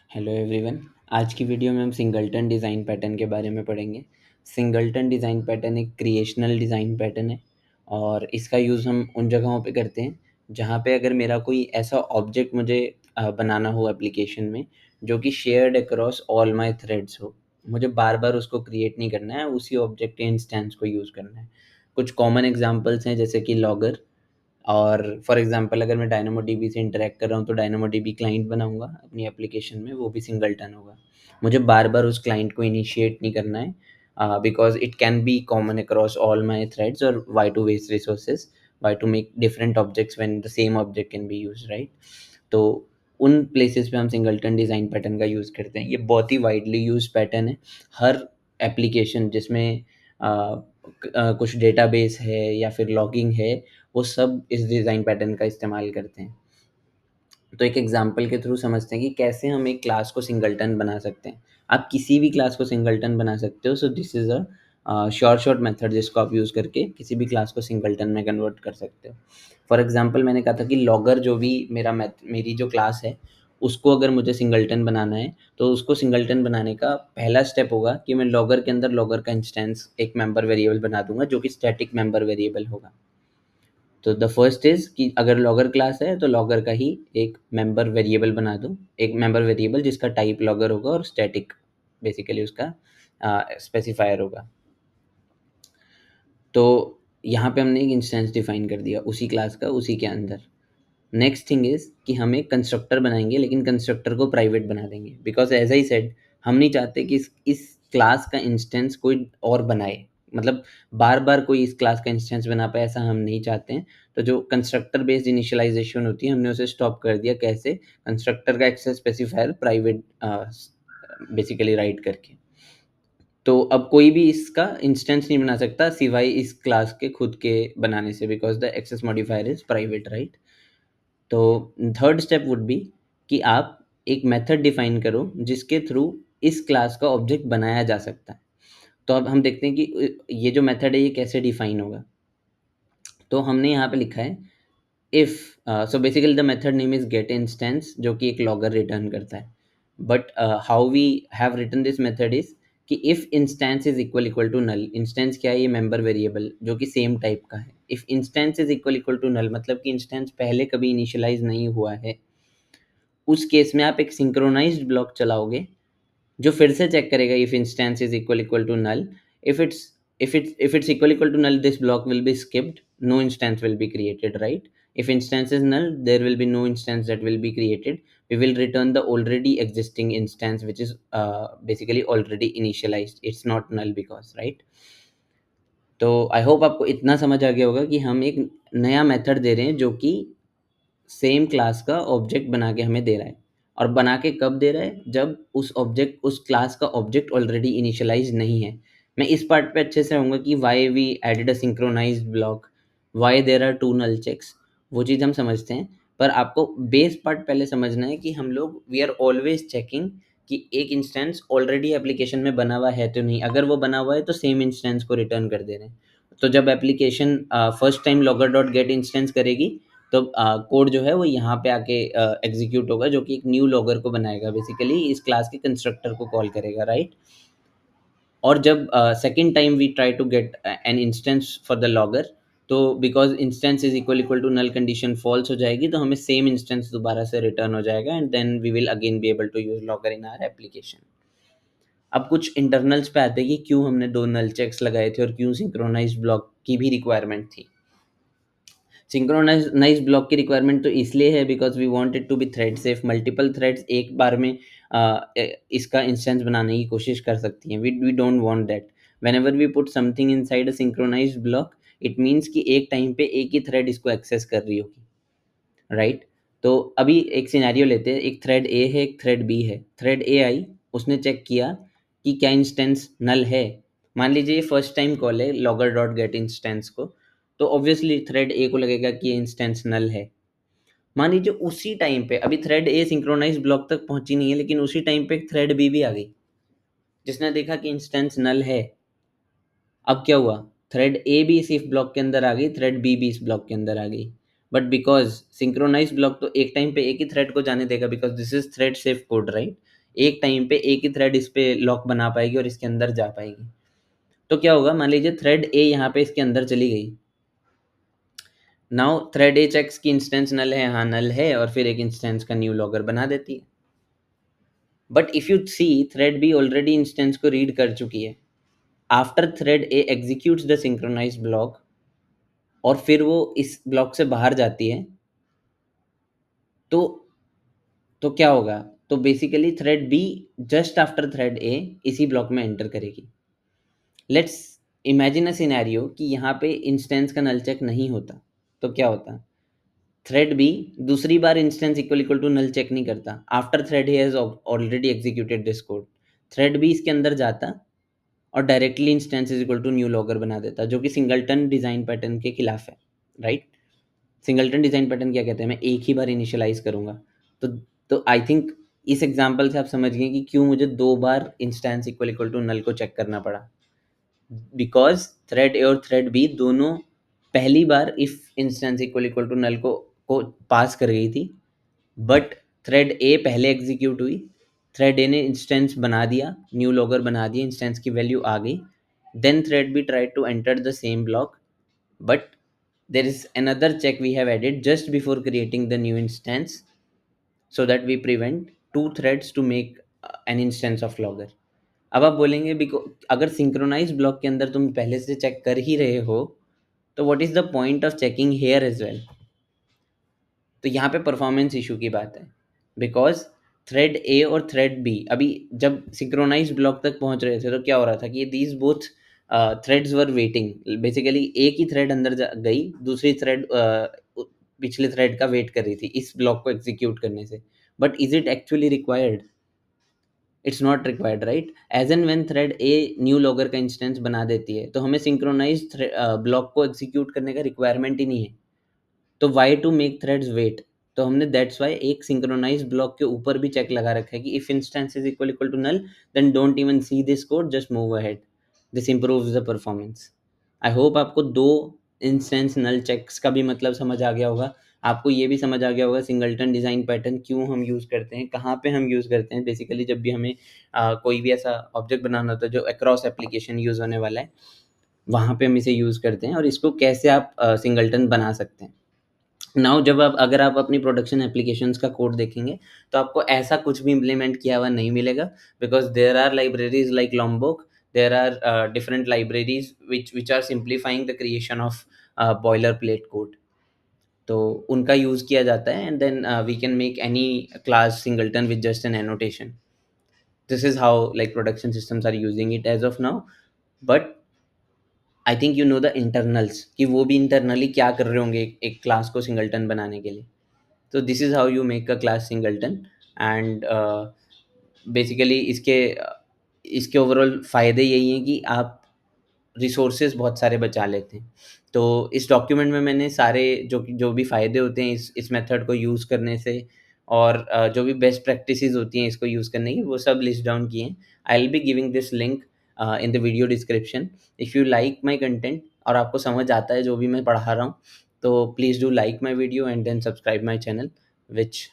Hello everyone. आज की video में हम सिंगलटन डिज़ाइन पैटर्न के बारे में पढ़ेंगे। सिंगलटन डिज़ाइन पैटर्न एक क्रिएशनल डिज़ाइन पैटर्न है और इसका यूज़ हम उन जगहों पे करते हैं जहाँ पे अगर मेरा कोई ऐसा ऑब्जेक्ट मुझे बनाना हो एप्लीकेशन में जो कि shared across all my threads हो। मुझे बार बार उसको क्रिएट नहीं करना है, उसी ऑब्जेक्ट के इंस्टेंस को यूज़ करना है। कुछ कॉमन एग्जांपल्स हैं जैसे कि लॉगर। और फॉर एग्जांपल अगर मैं डायनामोडीबी से इंटरैक्ट कर रहा हूँ तो डायनामोडीबी क्लाइंट बनाऊँगा अपनी एप्लीकेशन में, वो भी सिंगलटन होगा। मुझे बार-बार उस क्लाइंट को इनिशिएट नहीं करना है because it can be common across all my threads और why to waste resources, why to make different objects when the same object can be used, right? तो उन प्लेसेस पे हम सिंगलटन डिज़ाइन पैटर्न का use करते हैं। ये बहुत ही वाइडली यूज्ड पैटर्न है। हर एप्लीकेशन जिसमें कुछ डेटाबेस है या फिर लॉगिंग है, वो सब इस डिज़ाइन पैटर्न का इस्तेमाल करते हैं। तो एक एग्जांपल के थ्रू समझते हैं कि कैसे हम एक क्लास को सिंगलटन बना सकते हैं। आप किसी भी क्लास को सिंगलटन बना सकते हो, so this is short method जिसको आप यूज़ करके किसी भी क्लास को सिंगलटन में कन्वर्ट कर सकते हो। फॉर एग्जांपल मैंने कहा था कि लॉगर जो भी मेरी जो क्लास है, उसको अगर मुझे सिंगलटन बनाना है, तो उसको सिंगलटन बनाने का पहला स्टेप होगा कि मैं लॉगर के अंदर लॉगर का इंस्टेंस एक मेंबर वेरिएबल बना दूँगा जो कि स्टैटिक मेंबर वेरिएबल होगा। तो द फर्स्ट इज़ कि अगर लॉगर क्लास है तो लॉगर का ही एक मेंबर वेरिएबल बना दो। एक मेंबर वेरिएबल जिसका टाइप लॉगर होगा और स्टैटिक बेसिकली उसका स्पेसिफायर होगा। तो यहाँ पे हमने एक इंस्टेंस डिफाइन कर दिया उसी क्लास का उसी के अंदर। नेक्स्ट थिंग इज़ कि हम एक कंस्ट्रक्टर बनाएँगे लेकिन कंस्ट्रक्टर को प्राइवेट बना देंगे बिकॉज़ एज़ आई सेड हम नहीं चाहते कि इस क्लास का इंस्टेंस कोई और बनाए। मतलब बार-बार कोई इस क्लास का इंस्टेंस बना पाए ऐसा हम नहीं चाहते हैं। तो जो कंस्ट्रक्टर बेस्ड इनिशियलाइज़ेशन होती है हमने उसे स्टॉप कर दिया। कैसे? कंस्ट्रक्टर का access specifier private basically write करके। तो अब कोई भी इसका इंस्टेंस नहीं बना सकता सिवाय इस क्लास के खुद के बनाने से because the access modifier is private, right? तो थर्ड स्टेप वुड बी कि आप एक मेथड डिफाइन करो जिसके थ्रू इस क्लास का ऑब्जेक्ट बनाया जा सकता है। तो अब हम देखते हैं कि ये जो मेथड है ये कैसे डिफाइन होगा। तो हमने यहाँ पे लिखा है if so basically the method name is get instance जो कि एक लॉगर रिटर्न करता है। But how we have written this method is कि if instance is equal equal to null. Instance क्या है? ये मेंबर वेरिएबल जो कि सेम टाइप का है। If instance is equal equal to null मतलब कि इंस्टेंस पहले कभी इनिशियलाइज नहीं हुआ है, उस केस में आप एक सिंक्रोनाइज्ड ब्लॉक चलाओगे जो फिर से चेक करेगा if instance is equal equal to null. If it's if it's equal equal to null, this block will be skipped, no instance will be created, right? If instance is null, there will be no instance that will be created. We will return the already existing instance which is basically already initialized. It's not null because, right? तो आई hope आपको इतना समझ आ गया होगा कि हम एक नया मेथड दे रहे हैं जो कि सेम क्लास का ऑब्जेक्ट बना के हमें दे रहा है। और बना के कब दे रहा है? जब उस क्लास का ऑब्जेक्ट ऑलरेडी इनिशियलाइज नहीं है। मैं इस पार्ट पे अच्छे से आऊँगा कि why we added a synchronized block, why there are two null checks, वो चीज़ हम समझते हैं। पर आपको बेस पार्ट पहले समझना है कि हम लोग वी आर ऑलवेज चेकिंग कि एक इंस्टेंस ऑलरेडी एप्लीकेशन में बना हुआ है तो नहीं। अगर वो बना हुआ है तो सेम इंस्टेंस को रिटर्न कर दे रहे हैं। तो जब application first time logger dot gate instance करेगी तो कोड जो है वो यहाँ पे आके एग्जीक्यूट होगा जो कि एक न्यू लॉगर को बनाएगा, बेसिकली इस क्लास के कंस्ट्रक्टर को कॉल करेगा, राइट? और जब second time we try to get an instance for the logger, तो because instance is equal equal to null condition false हो जाएगी तो हमें सेम इंस्टेंस दोबारा से रिटर्न हो जाएगा and then we will again be able to use logger in our application. अब कुछ इंटरनल्स पे आते हैं कि क्यों हमने दो नल चेक्स लगाए थे और क्यों सिंक्रोनाइज्ड ब्लॉक की भी रिक्वायरमेंट थी। सिंक्रोनाइज ब्लॉक की रिक्वायरमेंट तो इसलिए है because we want it to be thread safe. Multiple threads एक बार में इसका इंस्टेंस बनाने की कोशिश कर सकती हैं। We don't want that. Whenever we put something inside a synchronized block, it means कि एक टाइम पे एक ही थ्रेड इसको एक्सेस कर रही होगी, राइट? तो अभी एक सिनेरियो लेते हैं, एक थ्रेड ए है एक थ्रेड बी है। थ्रेड ए आई, उसने चेक किया कि क्या इंस्टेंस नल है। मान लीजिए ये फर्स्ट टाइम कॉल है लॉगर डॉट गेट इंस्टेंस को, तो ऑब्वियसली थ्रेड ए को लगेगा कि ये इंस्टेंस नल है। मान लीजिए उसी टाइम पे अभी थ्रेड ए सिंक्रोनाइज ब्लॉक तक पहुंची नहीं है लेकिन उसी टाइम पे एक थ्रेड बी भी आ गई जिसने देखा कि इंस्टेंस नल है। अब क्या हुआ? थ्रेड ए भी इस इफ ब्लॉक के अंदर आ गई, थ्रेड बी भी इस ब्लॉक के अंदर आ गई। बट बिकॉज सिंक्रोनाइज ब्लॉक तो एक टाइम पे एक ही थ्रेड को जाने देगा because this is thread safe code, right? एक टाइम पे एक ही थ्रेड इस पे लॉक बना पाएगी और इसके अंदर जा पाएगी। तो क्या होगा, मान लीजिए थ्रेड ए यहाँ पे इसके अंदर चली गई। नाउ थ्रेड ए चेक्स की इंस्टेंस नल है, हाँ नल है, और फिर एक इंस्टेंस का न्यू लॉगर बना देती है। But if you see, thread B already instance को रीड कर चुकी है। After thread A executes the synchronize block, और फिर वो इस ब्लॉक से बाहर जाती है, तो क्या होगा, तो basically thread B just after thread A इसी ब्लॉक में एंटर करेगी। लेट्स इमेजिन अ सिनेरियो कि यहाँ पे इंस्टेंस का नल चेक नहीं होता, तो क्या होता, थ्रेड बी दूसरी बार instance equal equal to null check नहीं करता। आफ्टर थ्रेड ही has already executed this code, thread B इसके अंदर जाता और directly instance is equal to new logger बना देता, जो कि सिंगलटन डिज़ाइन पैटर्न के खिलाफ है, राइट। सिंगलटन डिज़ाइन पैटर्न क्या कहते हैं, मैं एक ही बार इनिशियलाइज करूँगा। तो आई थिंक इस एग्जांपल से आप समझ गए कि क्यों मुझे दो बार instance equal equal to null को चेक करना पड़ा। बिकॉज थ्रेड ए और थ्रेड बी दोनों पहली बार if instance equal equal to null को पास कर गई थी, बट थ्रेड ए पहले एग्जीक्यूट हुई, थ्रेड ए ने इंस्टेंस बना दिया, न्यू लॉगर बना दिया, इंस्टेंस की वैल्यू आ गई, then thread B try to enter the same block, but there is another check we have added just before creating the new instance, so that we prevent two threads to make an instance of logger. अब आप बोलेंगे अगर synchronise block के अंदर तुम पहले से check कर ही रहे हो, तो what is the point of checking here as well. तो यहाँ पे परफॉर्मेंस इशू की बात है, बिकॉज थ्रेड ए और थ्रेड बी अभी जब सिंक्रोनाइज ब्लॉक तक पहुंच रहे थे, तो क्या हो रहा था कि these both threads were waiting. Basically एक ही थ्रेड अंदर गई, दूसरी थ्रेड पिछले थ्रेड का वेट कर रही थी इस ब्लॉक को एग्जीक्यूट करने से। But is it actually required? It's not required, right. As and when thread A new logger का इंस्टेंस बना देती है, तो हमें सिंक्रोनाइज ब्लॉक को एग्जीक्यूट करने का रिक्वायरमेंट ही नहीं है। तो why to make threads wait, तो हमने दैट्स वाई एक सिंक्रोनाइज ब्लॉक के ऊपर भी चेक लगा रखा है कि if instance is equal equal to null, then don't even see this code, just move ahead. This improves the performance. I hope आपको दो इंस्टेंस नल चेक्स का भी मतलब समझ आ गया होगा। आपको ये भी समझ आ गया होगा सिंगलटन डिज़ाइन पैटर्न क्यों हम यूज़ करते हैं, कहाँ पे हम यूज़ करते हैं। बेसिकली जब भी हमें कोई भी ऐसा ऑब्जेक्ट बनाना होता है जो अक्रॉस एप्लीकेशन यूज़ होने वाला है, वहाँ पे हम इसे यूज़ करते हैं, और इसको कैसे आप सिंगलटन बना सकते हैं। नाउ जब आप अगर आप अपनी प्रोडक्शन एप्लीकेशंस का कोड देखेंगे, तो आपको ऐसा कुछ भी इम्प्लीमेंट किया हुआ नहीं मिलेगा, because there are libraries like Lombok, there are different libraries which are simplifying the creation of boiler plate code. तो उनका यूज़ किया जाता है, and then we can make any class singleton with just an annotation. This is how like production systems are using it as of now. But I think you know the internals, कि वो भी internally क्या कर रहे होंगे एक class को singleton बनाने के लिए। तो this is how you make a class singleton. And basically इसके ओवरऑल फ़ायदे यही हैं कि आप रिसोर्सेज बहुत सारे बचा लेते हैं। तो इस डॉक्यूमेंट में मैंने सारे जो भी फ़ायदे होते हैं इस मेथड को यूज़ करने से, और जो भी बेस्ट प्रैक्टिसेस होती हैं इसको यूज़ करने की, वो सब लिस्ट डाउन किए हैं। I will be giving this link in the video description. If you like my content और आपको समझ आता है जो भी मैं पढ़ा रहा हूँ, तो please do like my video and then subscribe my channel, which